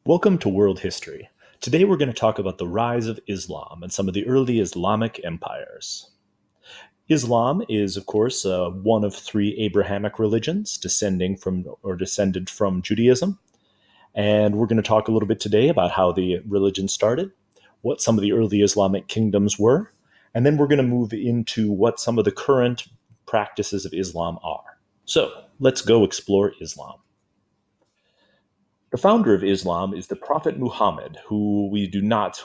Welcome to World History. Today we're going to talk about the rise of Islam and some of the early Islamic empires. Islam is, of course, one of three Abrahamic religions descended from Judaism. And we're going to talk a little bit today about how the religion started, what some of the early Islamic kingdoms were, and then we're going to move into what some of the current practices of Islam are. So let's go explore Islam. The founder of Islam is the Prophet Muhammad, who we do not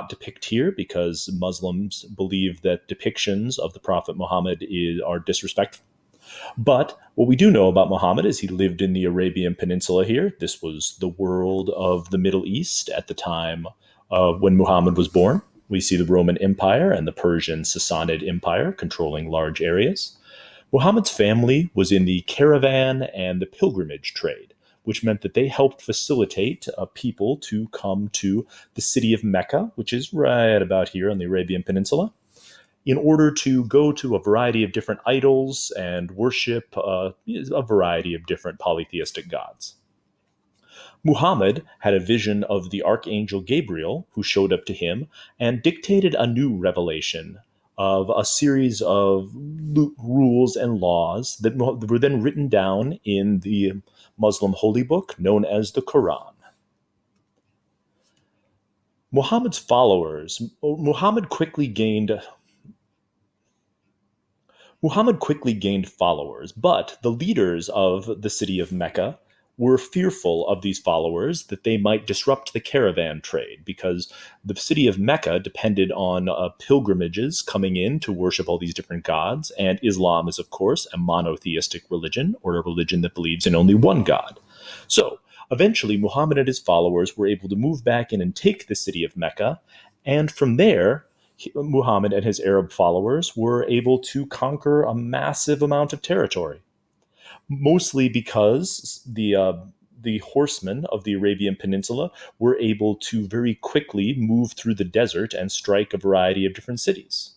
depict here because Muslims believe that depictions of the Prophet Muhammad are disrespectful. But what we do know about Muhammad is he lived in the Arabian Peninsula here. This was the world of the Middle East at the time when Muhammad was born. We see the Roman Empire and the Persian Sassanid Empire controlling large areas. Muhammad's family was in the caravan and the pilgrimage trade, which meant that they helped facilitate people to come to the city of Mecca, which is right about here on the Arabian Peninsula, in order to go to a variety of different idols and worship a variety of different polytheistic gods. Muhammad had a vision of the archangel Gabriel, who showed up to him and dictated a new revelation of a series of rules and laws that were then written down in the Muslim holy book known as the Quran. Muhammad quickly gained followers, but the leaders of the city of Mecca were fearful of these followers, that they might disrupt the caravan trade, because the city of Mecca depended on pilgrimages coming in to worship all these different gods, and Islam is, of course, a monotheistic religion, or a religion that believes in only one god. So eventually Muhammad and his followers were able to move back in and take the city of Mecca, and from there Muhammad and his Arab followers were able to conquer a massive amount of territory, mostly because the horsemen of the Arabian Peninsula were able to very quickly move through the desert and strike a variety of different cities,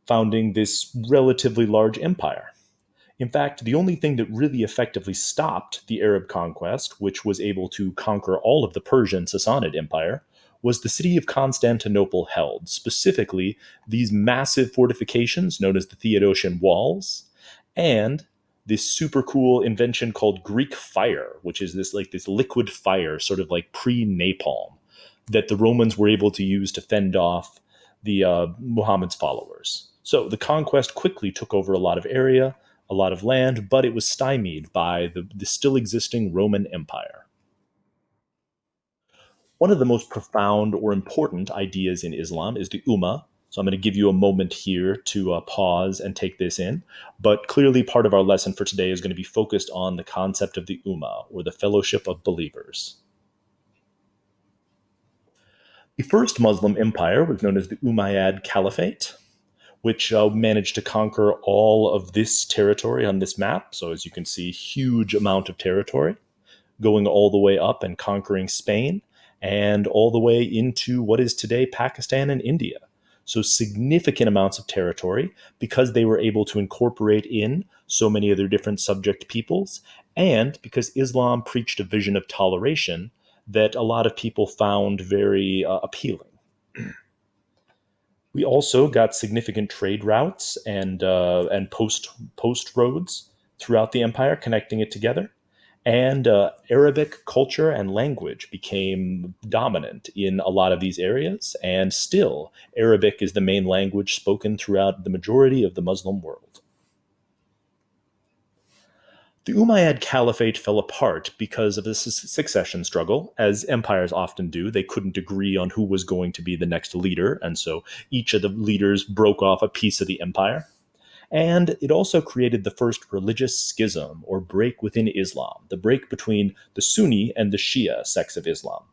founding this relatively large empire. In fact, the only thing that really effectively stopped the Arab conquest, which was able to conquer all of the Persian Sassanid Empire, was the city of Constantinople held, specifically these massive fortifications known as the Theodosian Walls, and this super cool invention called Greek fire, which is this liquid fire, sort of like pre-napalm, that the Romans were able to use to fend off the Muhammad's followers. So the conquest quickly took over a lot of area, a lot of land, but it was stymied by the still existing Roman Empire. One of the most profound or important ideas in Islam is the Ummah. So I'm going to give you a moment here to pause and take this in. But clearly part of our lesson for today is going to be focused on the concept of the Ummah, or the fellowship of believers. The first Muslim empire was known as the Umayyad Caliphate, which managed to conquer all of this territory on this map. So as you can see, huge amount of territory, going all the way up and conquering Spain, and all the way into what is today Pakistan and India. So significant amounts of territory, because they were able to incorporate in so many of their different subject peoples, and because Islam preached a vision of toleration that a lot of people found very appealing. We also got significant trade routes and post roads throughout the empire, connecting it together. And Arabic culture and language became dominant in a lot of these areas, and still Arabic is the main language spoken throughout the majority of the Muslim world. The Umayyad Caliphate fell apart because of the succession struggle. As empires often do, they couldn't agree on who was going to be the next leader, and so each of the leaders broke off a piece of the empire. And it also created the first religious schism, or break within Islam, the break between the Sunni and the Shia sects of Islam.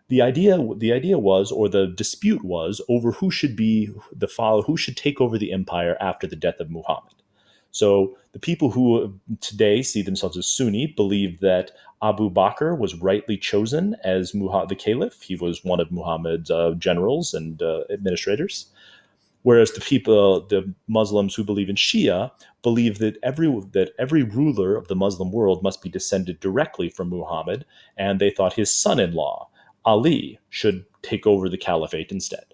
The idea was, or the dispute was, over who should take over the empire after the death of Muhammad. So the people who today see themselves as Sunni believe that Abu Bakr was rightly chosen as the caliph. He was one of Muhammad's generals and administrators. Whereas the Muslims who believe in Shia, believe that every ruler of the Muslim world must be descended directly from Muhammad, and they thought his son-in-law, Ali, should take over the caliphate instead.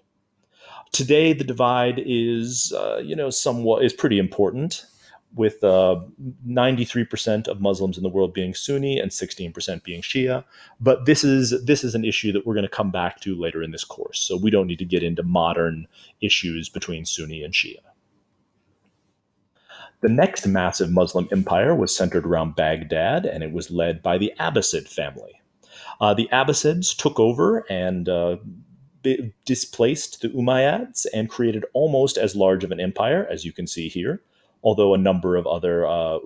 Today, the divide is, somewhat is pretty important, with 93% of Muslims in the world being Sunni and 16% being Shia. But this is an issue that we're going to come back to later in this course. So we don't need to get into modern issues between Sunni and Shia. The next massive Muslim empire was centered around Baghdad, and it was led by the Abbasid family. The Abbasids took over and displaced the Umayyads and created almost as large of an empire as you can see here. Although a number of other,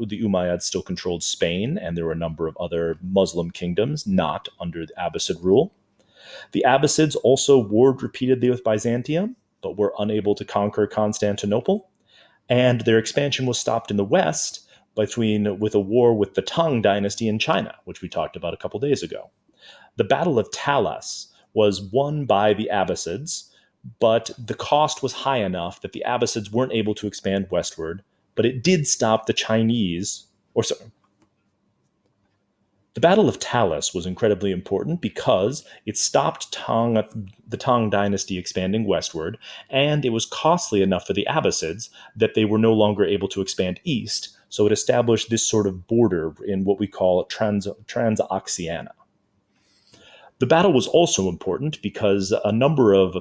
the Umayyads still controlled Spain, and there were a number of other Muslim kingdoms not under the Abbasid rule. The Abbasids also warred repeatedly with Byzantium, but were unable to conquer Constantinople. And their expansion was stopped in the west with a war with the Tang dynasty in China, which we talked about a couple days ago. The Battle of Talas was won by the Abbasids, but the cost was high enough that the Abbasids weren't able to expand westward, but it did stop the Chinese, or sorry. The Battle of Talas was incredibly important because it stopped the Tang dynasty expanding westward, and it was costly enough for the Abbasids that they were no longer able to expand east, so it established this sort of border in what we call Transoxiana. The battle was also important because a number of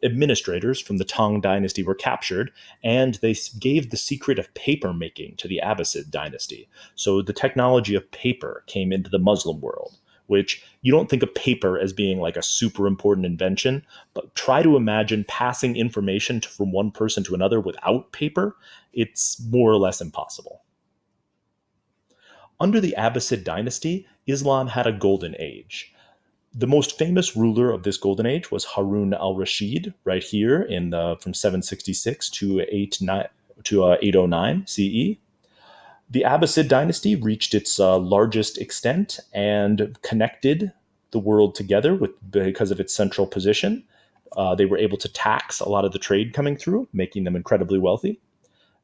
administrators from the Tang dynasty were captured, and they gave the secret of paper making to the Abbasid dynasty. So the technology of paper came into the Muslim world, which you don't think of paper as being like a super important invention, but try to imagine passing information from one person to another without paper. It's more or less impossible. Under the Abbasid dynasty, Islam had a golden age. The most famous ruler of this golden age was Harun al-Rashid, right here from 766 to 809 CE. The Abbasid dynasty reached its largest extent and connected the world together because of its central position. They were able to tax a lot of the trade coming through, making them incredibly wealthy.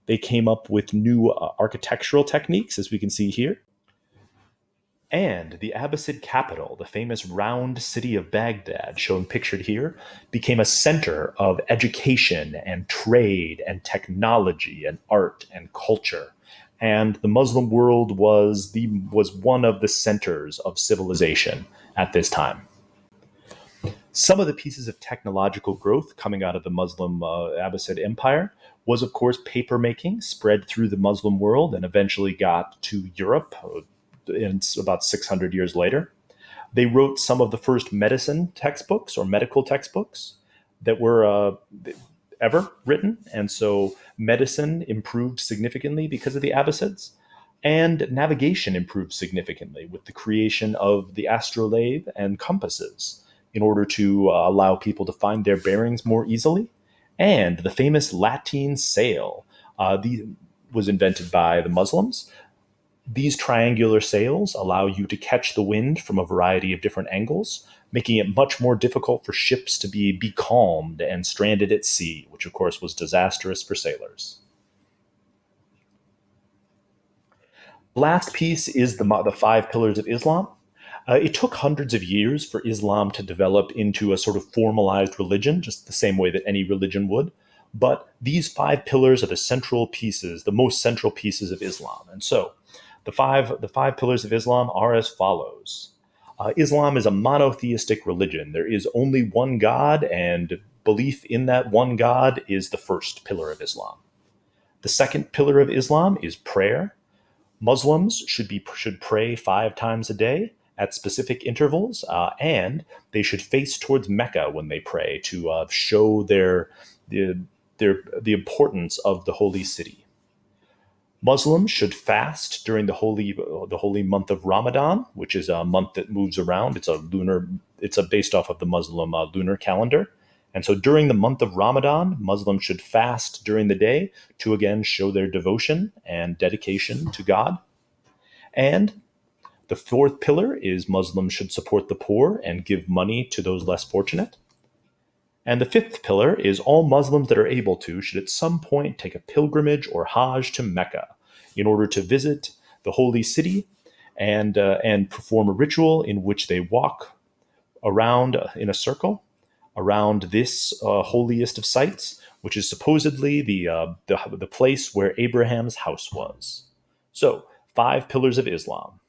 They came up with new architectural techniques, as we can see here. And the Abbasid capital, the famous round city of Baghdad, shown pictured here, became a center of education and trade and technology and art and culture. And the Muslim world was one of the centers of civilization at this time. Some of the pieces of technological growth coming out of the Muslim Abbasid Empire was, of course, paper making, spread through the Muslim world and eventually got to Europe about 600 years later. They wrote some of the first medicine textbooks or medical textbooks that were ever written. And so medicine improved significantly because of the Abbasids. And navigation improved significantly with the creation of the astrolabe and compasses in order to allow people to find their bearings more easily. And the famous lateen sail was invented by the Muslims. These triangular sails allow you to catch the wind from a variety of different angles, making it much more difficult for ships to be becalmed and stranded at sea, which of course was disastrous for sailors. The last piece is the 5 pillars of Islam. It took hundreds of years for Islam to develop into a sort of formalized religion, just the same way that any religion would. But these 5 pillars are the most central pieces of Islam. And so the five pillars of Islam are as follows. Islam is a monotheistic religion. There is only one God, and belief in that one God is the first pillar of Islam. The second pillar of Islam is prayer. Muslims should pray 5 times a day at specific intervals, and they should face towards Mecca when they pray to show the importance of the holy city. Muslims should fast during the holy month of Ramadan, which is a month that moves around. It's based off of the Muslim lunar calendar. And so during the month of Ramadan, Muslims should fast during the day to again show their devotion and dedication to God. And the 4th pillar is Muslims should support the poor and give money to those less fortunate. And the fifth pillar is all Muslims that are able to should at some point take a pilgrimage or Hajj to Mecca in order to visit the holy city and perform a ritual in which they walk around in a circle around this holiest of sites, which is supposedly the place where Abraham's house was. So, five pillars of Islam.